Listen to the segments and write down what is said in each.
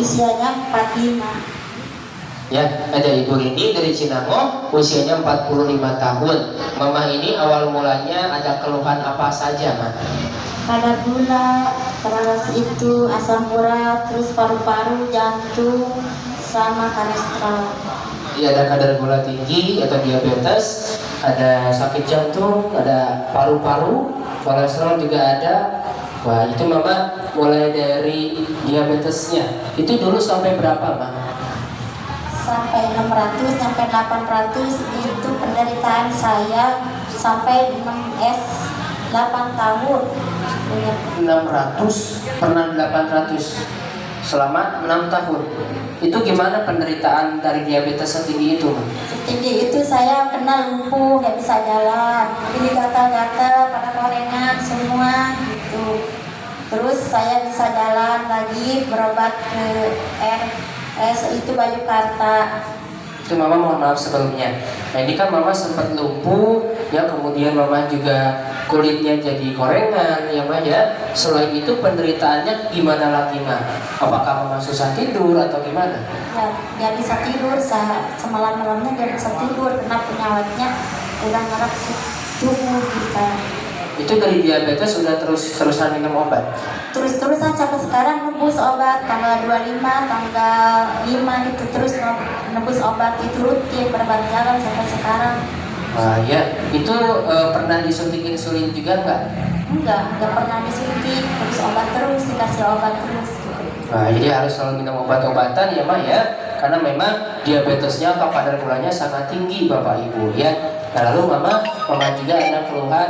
usianya 45. Ya, ada Ibu Rini dari Cinango, usianya 45 tahun. Mama ini awal mulanya ada keluhan apa saja, Ma? Kadar gula, terus itu asam urat, terus paru-paru, jantung, sama kolesterol. Iya, ada kadar gula tinggi atau diabetes, ada sakit jantung, ada paru-paru, kolesterol juga ada. Wah, itu Mama mulai dari diabetesnya. Itu dulu sampai berapa, Ma? Sampai 600 sampai 800 itu penderitaan saya sampai 6S 8 tahun. 600 pernah 800 selama 6 tahun. Itu gimana penderitaan dari diabetes setinggi itu, Ma? Setinggi itu saya kena lumpuh, nggak bisa jalan, ini gatal-gatal pada korengan semua gitu. Terus saya bisa jalan lagi, berobat ke RS itu Bayu Karta. Itu Mama mohon maaf sebelumnya. Nah, ini kan Mama sempat lumpuh, ya, kemudian Mama juga kulitnya jadi korengan, ya Ma ya. Selain itu penderitaannya gimana lagi, Ma? Apakah Mama susah tidur atau gimana? Ya, nggak bisa tidur, semalam-malamnya nggak bisa tidur karena penyawatnya udah ngerap tubuh kita. Itu dari diabetes sudah terusan minum obat? Terus-terusan sampai sekarang nebus obat tanggal 25, tanggal 5 gitu, terus nebus obat itu rutin berjalan sampai sekarang. Wah ya, itu pernah disuntik insulin juga nggak? Enggak pernah disuntik, terus obat terus, dikasih obat terus gitu. Nah, jadi harus selalu minum obat-obatan ya, Ma ya, karena memang diabetesnya atau kadar gulanya sangat tinggi, Bapak Ibu ya. Nah, lalu Mama juga ada keluhan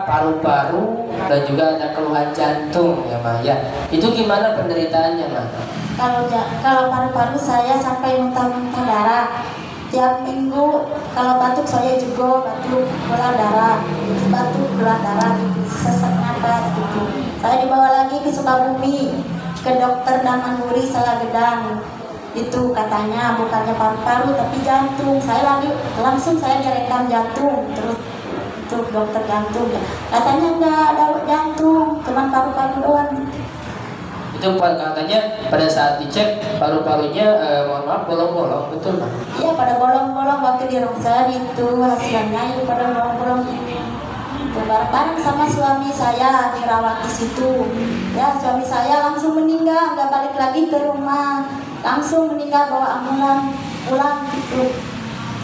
paru-paru dan juga ada keluhan jantung ya, Ma ya. Itu gimana penderitaannya, Ma? Kalau paru-paru saya sampai muntah-muntah darah. Tiap minggu kalau batuk saya juga batuk keluar darah, gitu, sesak napas gitu. Saya dibawa lagi ke Sukabumi ke dokter Damanuri Salagedang. Itu katanya bukannya paru-paru tapi jantung. Langsung saya direkam jantung, terus untuk dokter jantung katanya nggak ada jantung, cuma paru-paru doang. Itu katanya pada saat dicek paru-parunya mohon maaf bolong-bolong, betul Pak? Iya, pada bolong-bolong waktu di ronsen itu hasilnya itu pada bolong-bolong. Bareng-bareng sama suami saya dirawat di situ. Ya, suami saya langsung meninggal, nggak balik lagi ke rumah, langsung meninggal bawa ambulan pulang gitu.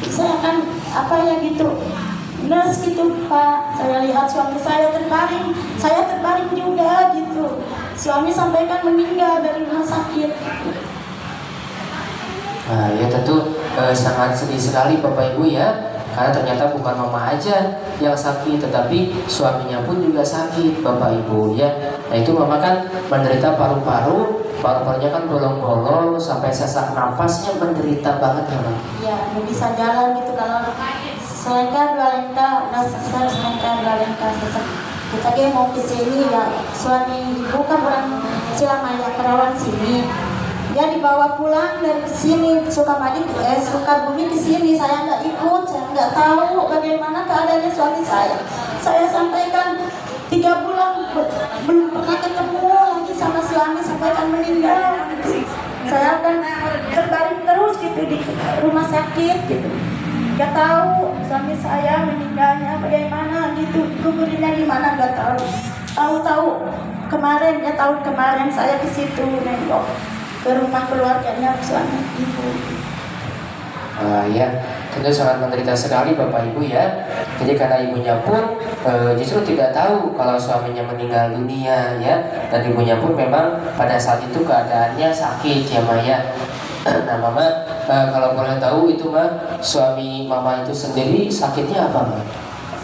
Saya kan gitu, nurse gitu Pak. Saya lihat suami saya terbaring juga gitu. Suami sampaikan meninggal dari rumah sakit. Nah ya tentu sangat sedih sekali Bapak Ibu ya, karena ternyata bukan Mama aja yang sakit, tetapi suaminya pun juga sakit Bapak Ibu ya. Nah itu Mama kan menderita paru-parunya kan bolong-bolong sampai sesak napasnya menderita banget ya Mama. Iya, nggak bisa jalan gitu kalau selengkah dua lengkah, udah sesak selengkah dua lengkah sesak. Kita mau ke sini ya, suami ibu kan orang Silamaya Kerawan sini. Dia dibawa pulang dari sini Sukabumi ke sini. Saya nggak ikut, saya nggak tahu bagaimana keadaannya suami saya. Saya sampaikan 3 bulan belum pernah ketemu lagi sama suami, sampaikan meninggal. Saya akan terbaring terus gitu di rumah sakit gitu. Gak tahu suami saya meninggalnya bagaimana gitu, kuburinnya di mana gak tahu. Tahu kemarin tahun kemarin saya ke situ nengok ke rumah keluarganya suami ibu. Ya, tentu sangat menderita sekali Bapak Ibu ya. Jadi karena ibunya pun justru tidak tahu kalau suaminya meninggal dunia ya, dan ibunya pun memang pada saat itu keadaannya sakit ya Maya. Nah Mama kalau boleh tahu itu Ma, suami Mama itu sendiri sakitnya apa Ma?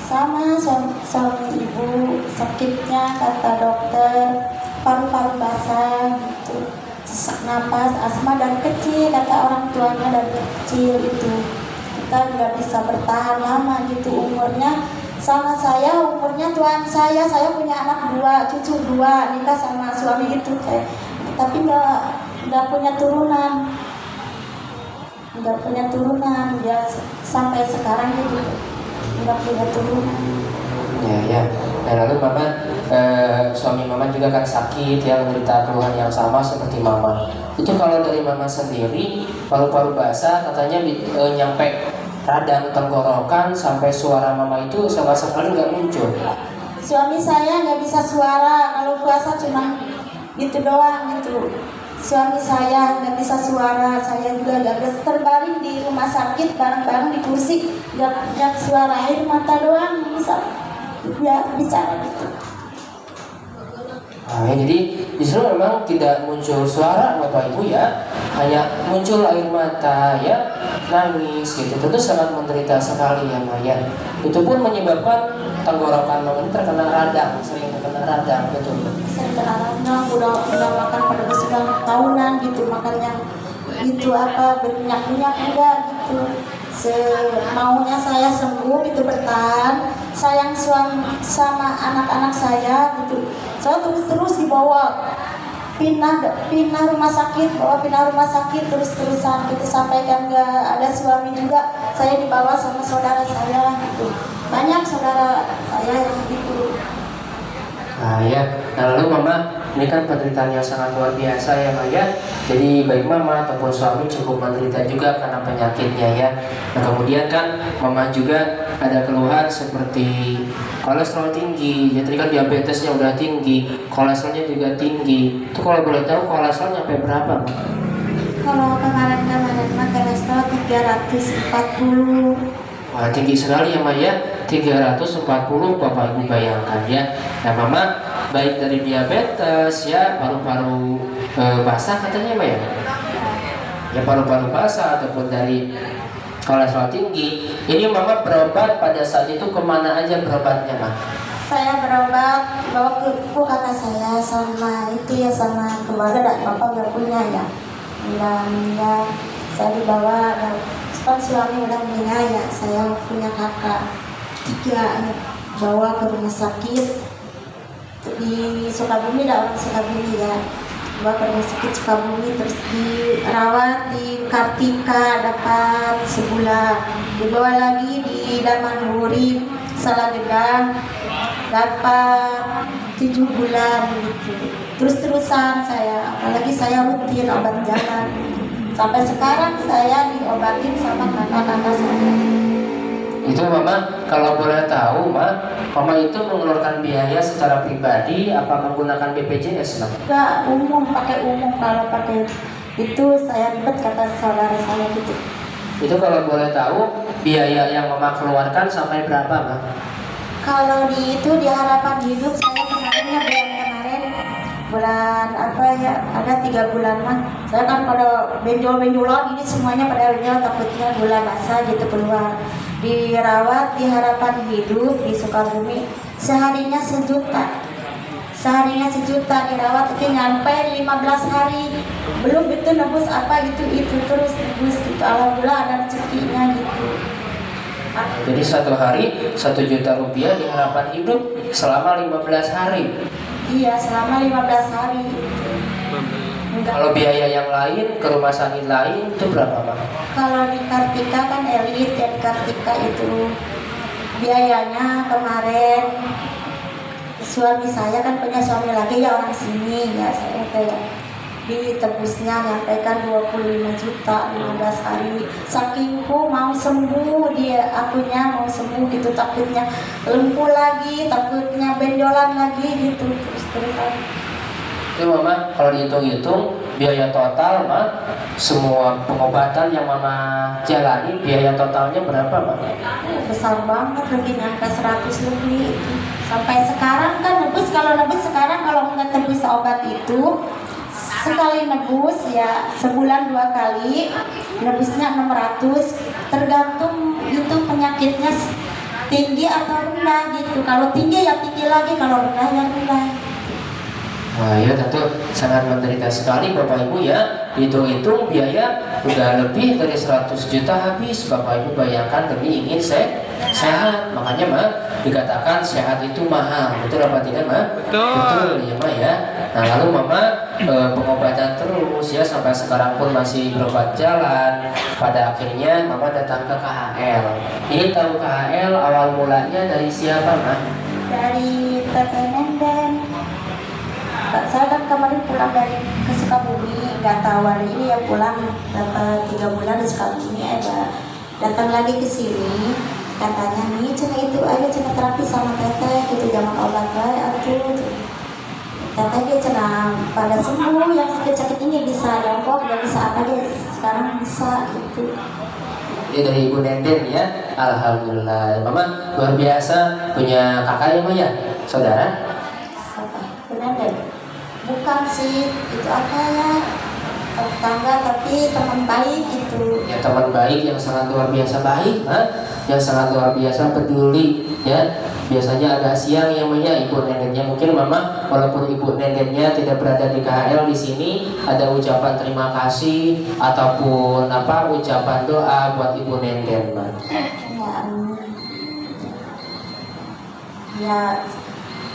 Sama suami ibu sakitnya kata dokter paru-paru basah gitu, sesak napas, asma dari kecil kata orang tuanya, dari kecil itu kita nggak bisa bertahan lama gitu umurnya. Sama saya umurnya tuan saya punya anak 2, cucu 2, nikah sama suami itu tapi nggak punya turunan. Dia sampai sekarang gitu nggak punya turunan. Ya. Nah lalu Mama suami mama juga kan sakit ya, menderita keluhan yang sama seperti mama. Itu kalau dari mama sendiri, paru-paru basah katanya nyampe radang tenggorokan sampai suara mama itu sama sekali nggak muncul. Suami saya nggak bisa suara, kalau puasa cuma gitu doang gitu. Suami saya nggak bisa suara, saya juga nggak bisa, terbaring di rumah sakit bareng-bareng di kursi, nggak suara, air mata doang bisa ya, bicara gitu. Nah, ya, jadi justru memang tidak muncul suara Bapak Ibu ya, hanya muncul air mata ya, nangis gitu. Tentu sangat menderita sekali ya Maya. Itu pun menyebabkan tenggorokan mama ini terkena radang, sering terkena radang, betul. Sering kena radang, udah makan pada sudah tahunan gitu, makannya itu apa berminyak-minyak enggak gitu. Maunya saya sembuh itu bertahan, sayang suami sama anak-anak saya gitu. Saya terus dibawa pindah rumah sakit, terus-terusan gitu, sampaikan nggak ada suami juga, saya dibawa sama saudara saya gitu. Banyak saudara saya yang gitu. Nah ya, nah lalu mama, ini kan penderitaan yang sangat luar biasa ya Maya. Jadi baik mama ataupun suami cukup menderita juga karena penyakitnya ya. Nah kemudian kan mama juga ada keluhan seperti kolesterol tinggi. Jadi kan diabetesnya udah tinggi, kolesterolnya juga tinggi. Itu kalau boleh tahu kolesterol nyampe berapa Mama? Kalau kemarin mah kolesterol 340. Wah tinggi sekali ya Maya, 340 Bapak Ibu bayangkan ya. Nah mama baik dari diabetes ya, paru-paru basah katanya Maya, ya paru-paru basah ataupun dari kolesterol tinggi. Ini mama berobat pada saat itu kemana aja berobatnya Mama? Saya berobat bawa ke kakak saya sama itu ya, sama keluarga, dan bapak nggak punya ya. Dan saya dibawa, kan suami udah meninggal ya, saya punya kakak 3 ya, bawa ke rumah sakit di Sukabumi, ada orang Sukabumi ya, bawa ke rumah sakit Sukabumi, terus dirawat di Kartika dapat sebulan, dibawa lagi di Damanhuri Salagedang dapat 7 bulan gitu. Terus-terusan saya, apalagi saya rutin obat jalan. Sampai sekarang saya diobatin sama kakak-kakak saya. Itu mama, kalau boleh tahu mama itu mengeluarkan biaya secara pribadi apa menggunakan BPJS Mama? Enggak, umum, pakai umum. Kalau pakai itu saya ribet, kata saudara saya gitu. Itu kalau boleh tahu biaya yang mama keluarkan sampai berapa Mama? Kalau di Harapan Hidup saya kemarinnya bulan apa ya, ada 3 bulan mah. Saya kan pada benjol-benjolan ini semuanya pada benjol, takutnya gula basah gitu keluar. Dirawat di Harapan Hidup di Sukabumi, seharinya 1 juta. Seharinya 1 juta dirawat, itu nyampe 15 hari. Belum itu nebus apa gitu, itu terus nebus gitu. Alhamdulillah ada rezekinya gitu. Jadi 1 hari 1 juta rupiah di Harapan Hidup selama 15 hari. Iya, selama 15 hari. Kalau biaya yang lain ke rumah sakit lain itu berapa Pak? Kalau di Kartika kan elit ya, di Kartika itu biayanya kemarin suami saya kan punya suami lagi ya, orang sini ya, saya kayak ditebusnya nyampaikan 25 juta 15 hari. Sakingku mau sembuh, dia akunya mau sembuh gitu, takutnya lumpuh lagi, takutnya benjolan lagi gitu, terus-terusan. Itu mama kalau dihitung-hitung biaya total semua pengobatan yang mama jalani biaya totalnya berapa Mama? Besar banget, lebih nyampe 100 lebih. Sampai sekarang kan nebus, kalau nebus sekarang kalau nggak tebus obat itu sekali nebus ya sebulan 2 kali, nebusnya 600, tergantung itu penyakitnya tinggi atau rendah gitu. Kalau tinggi ya tinggi lagi, kalau rendah ya rendah. Wah ya tentu sangat menderita sekali Bapak Ibu ya. Hitung-hitung biaya udah lebih dari 100 juta habis. Bapak Ibu bayangkan demi ingin sehat. Makanya dikatakan sehat itu mahal. Betul apa tidak Betul ya ya. Nah lalu Mama pengobatan terus ya sampai sekarang pun masih berobat jalan. Pada akhirnya Mama datang ke KHL. Ini tahu KHL awal mulanya dari siapa Dari TPN Nenden. Saya kan kemarin pulang dari ke Sukabumi, nggak tahu hari ini ya pulang dapat 3 bulan di Sukabumi, datang lagi ke sini, katanya nih cina itu aja cina terapi sama teteh gitu, jangan obat atuh. Teteh dia cina pada sembuh, yang sakit-sakit ini bisa jongkok, nggak bisa apa dia sekarang bisa gitu. Ini dari Ibu Nenden ya, alhamdulillah. Mama luar biasa punya kakak ya, Ma ya, saudara. Nenden. Bukan sih, itu apa ya, tetangga tapi teman baik gitu. Ya teman baik yang sangat luar biasa baik, yang sangat luar biasa peduli ya. Biasanya agak siang yang Ibu Nenennya, mungkin Mama walaupun Ibu Nenennya tidak berada di KHL di sini, ada ucapan terima kasih ataupun apa ucapan doa buat Ibu Nenen, Ma. Ya,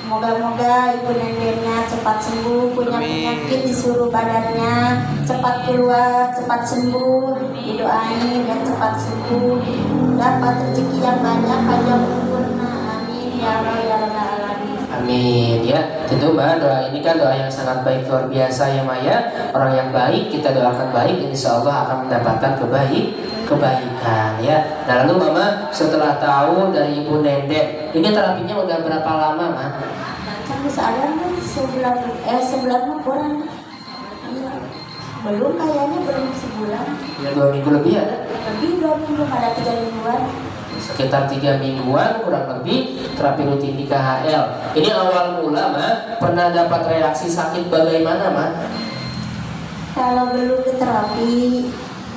moga-moga Ibu Nendennya cepat sembuh, punya penyakit di seluruh badannya cepat keluar, cepat sembuh, didoain dan cepat sembuh, dapat rezeki yang banyak, panjang umur. Amin ya Allah ya Rabbal alamin. Amin ya. Tentu Mbak, doa ini kan doa yang sangat baik luar biasa ya Maya. Orang yang baik kita doakan baik, insya Allah akan mendapatkan kebaikan ya. Nah lalu Mama setelah tahu dari Ibu Nenden, ini terapinya udah berapa lama Ma? Kan bisa ada kan sebulan kurang. Iya. Belum kayaknya belum sebulan. Ya 2 minggu lebih ada? Lebih 2 minggu, ada 3 mingguan. Sekitar 3 mingguan kurang lebih terapi rutin di KHL. Ini awal mula Ma, pernah dapat reaksi sakit bagaimana Ma? Kalau belum ke terapi,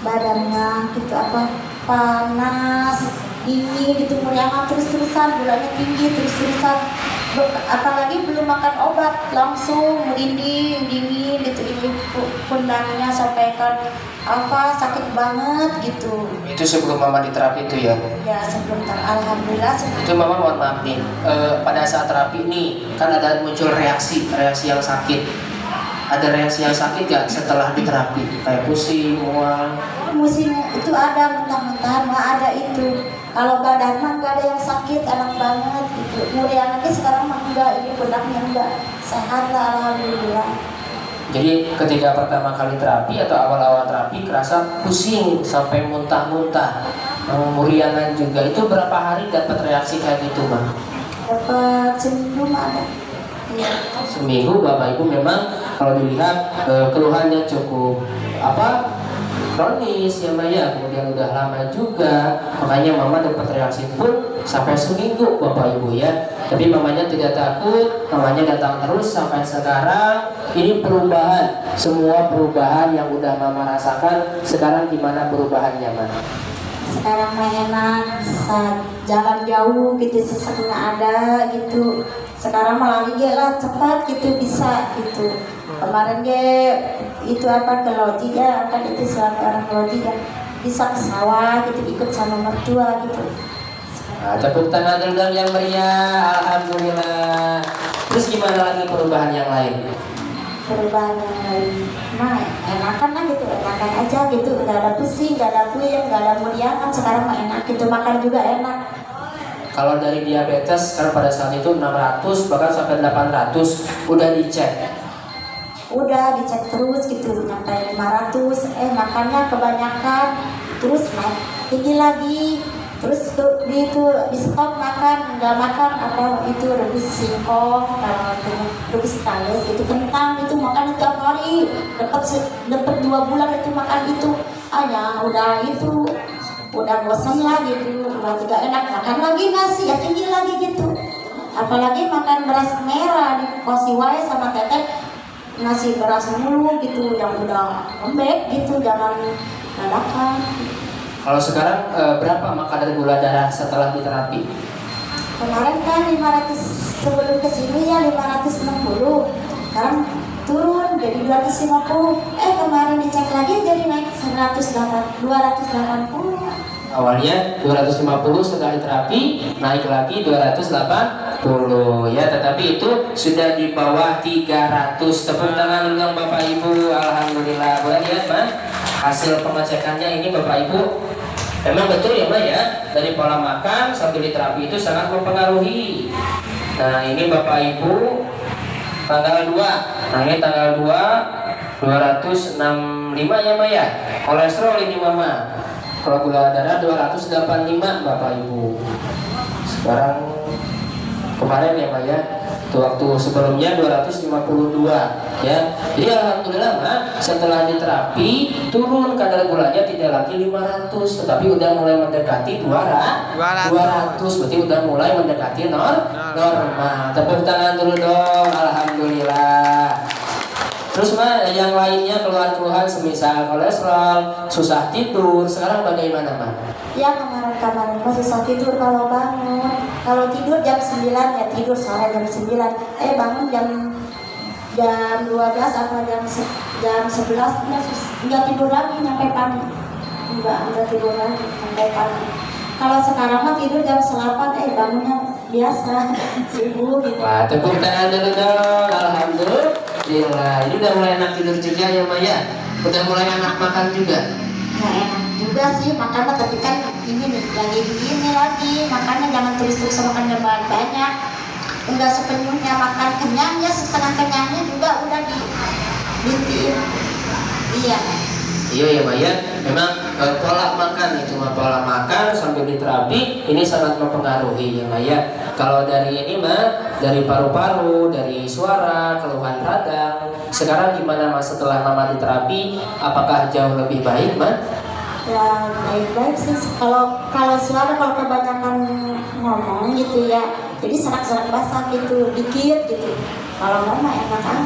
badannya gitu apa panas, dingin gitu, meriang terus-terusan, gulanya tinggi terus-terusan. Apalagi belum makan obat, langsung merinding, dingin gitu, ini pundaknya sampai kan apa sakit banget gitu. Itu sebelum Mama diterapi itu ya? Ya sebelum alhamdulillah. Itu Mama mohon maaf nih, pada saat terapi nih kan ada muncul reaksi yang sakit. Ada reaksi yang sakit gak setelah diterapi? Kayak pusing, mual? Musim itu ada, mentah-mentah mah ada itu. Kalau badan mah nggak ada yang sakit, enak banget gitu. Murian aja sekarang mah enggak, ini pundaknya enggak, sehat lah alhamdulillah. Jadi ketika pertama kali terapi atau awal-awal terapi kerasa pusing sampai muntah-muntah, murianan juga. Itu berapa hari dapat reaksi kayak gitu Bang? Dapat seminggu mah ada. Iya. Seminggu Bapak Ibu memang kalau dilihat keluhannya cukup kronis ya Maya, kemudian udah lama juga, makanya Mama dapat reaksi pun sampai seminggu Bapak Ibu ya. Tapi mamanya tidak takut, mamanya datang terus sampai sekarang. Ini perubahan, semua perubahan yang udah Mama rasakan sekarang gimana perubahannya Mama? Sekarang mah enak, bisa jalan jauh gitu, seseknya ada gitu. Sekarang malah lah cepat gitu, bisa gitu. Kemarin itu apa ke loji ya, kan itu suami orang loji ya, bisa ke sawah gitu, ikut sama mertua gitu. Nah, tepuk tangan dulu yang meriah, alhamdulillah. Terus gimana lagi perubahan yang lain? Perubahan yang lain, nah enakan lah gitu, enakan aja gitu, nggak ada pusing, nggak ada puyeng, nggak ada meriang, sekarang mah enak gitu, makan juga enak. Kalau dari diabetes, karena pada saat itu 600 bahkan sampai 800 udah dicek. Udah dicek terus gitu sampai 500, makannya kebanyakan, terus naik tinggi lagi, terus di stop makan, nggak makan apa itu rebus singkong, rebus talas itu kentang itu makan itu tiap hari, dapat 2 bulan itu makan itu, udah itu udah bosan lah gitu, udah tidak enak, makan lagi nasi ya tinggi lagi gitu, apalagi makan beras merah di kosi wae sama teteh, nasi beras mulu gitu yang udah lembek gitu, jangan dadakan. Kalau sekarang berapa maka dari gula darah setelah diterapi? Kemarin kan 500, sebelum kesini ya 560, sekarang turun jadi 250, kemarin dicek lagi jadi naik 280. Awalnya 250, setelah terapi naik lagi 280 ya, tetapi itu sudah di bawah 300. Tepuk tangan untuk Bapak Ibu, alhamdulillah. Boleh lihat Mbak hasil pengecekannya ini Bapak Ibu. Memang betul ya Mbak ya, dari pola makan sambil diterapi itu sangat mempengaruhi. Nah ini Bapak Ibu tanggal 2. Nah ini tanggal 2 265 ya Maya. Kolesterol ini Mama. Kalau gula darah 285 Bapak Ibu. Sekarang kemarin ya Maya, waktu sebelumnya 252 ya. Jadi alhamdulillah Ma, setelah diterapi turun kadar gulanya tidak lagi 500 tetapi udah mulai mendekati 200. Berarti udah mulai mendekati normal. Tepuk tangan dulu dong. Alhamdulillah. Terus Ma, yang lainnya keluhan-keluhan semisal kolesterol, susah tidur, sekarang bagaimana Ma? Ya kemarin-kemarin masih susah tidur kalau bangun. Kalau tidur jam 9 ya tidur sore jam 9. Bangun jam 12 atau jam 11 nggak tidur lagi sampai pagi. Enggak tidur lagi sampai pagi. Kalau sekarang mah tidur jam 8 bangunnya biasa subuh gitu. Wah, tepuk tangan dulu dong. Alhamdulillah. Ini udah mulai enak tidur juga ya Maya. Udah mulai enak makan juga. Nggak enak juga sih makan mah, tapi kan ini nih lagi begini lagi makannya jangan terus-terus makan banyak. Enggak sepenuhnya makan kenyang ya, setengah kenyangnya juga udah dibikin. Iya. Iya ya Maya, memang pola makan itu pola makan sambil diterapi ini sangat mempengaruhi ya Maya. Kalau dari ini mah dari paru-paru, dari suara, keluhan radang. Sekarang gimana Mas setelah Mama diterapi? Apakah jauh lebih baik Mas? Ya baik-baik sih. Kalau suara kalau kebanyakan ngomong gitu ya, jadi serak-serak basah gitu, dikit gitu. Kalau Mama enak kan?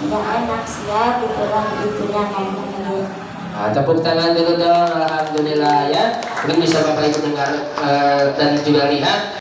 Nggak enak sih ya gitu kan gitunya ngomong. Nah, tepuk tangan dulu dong, alhamdulillah ya. Mungkin bisa Bapak Ibu dengar dan juga lihat.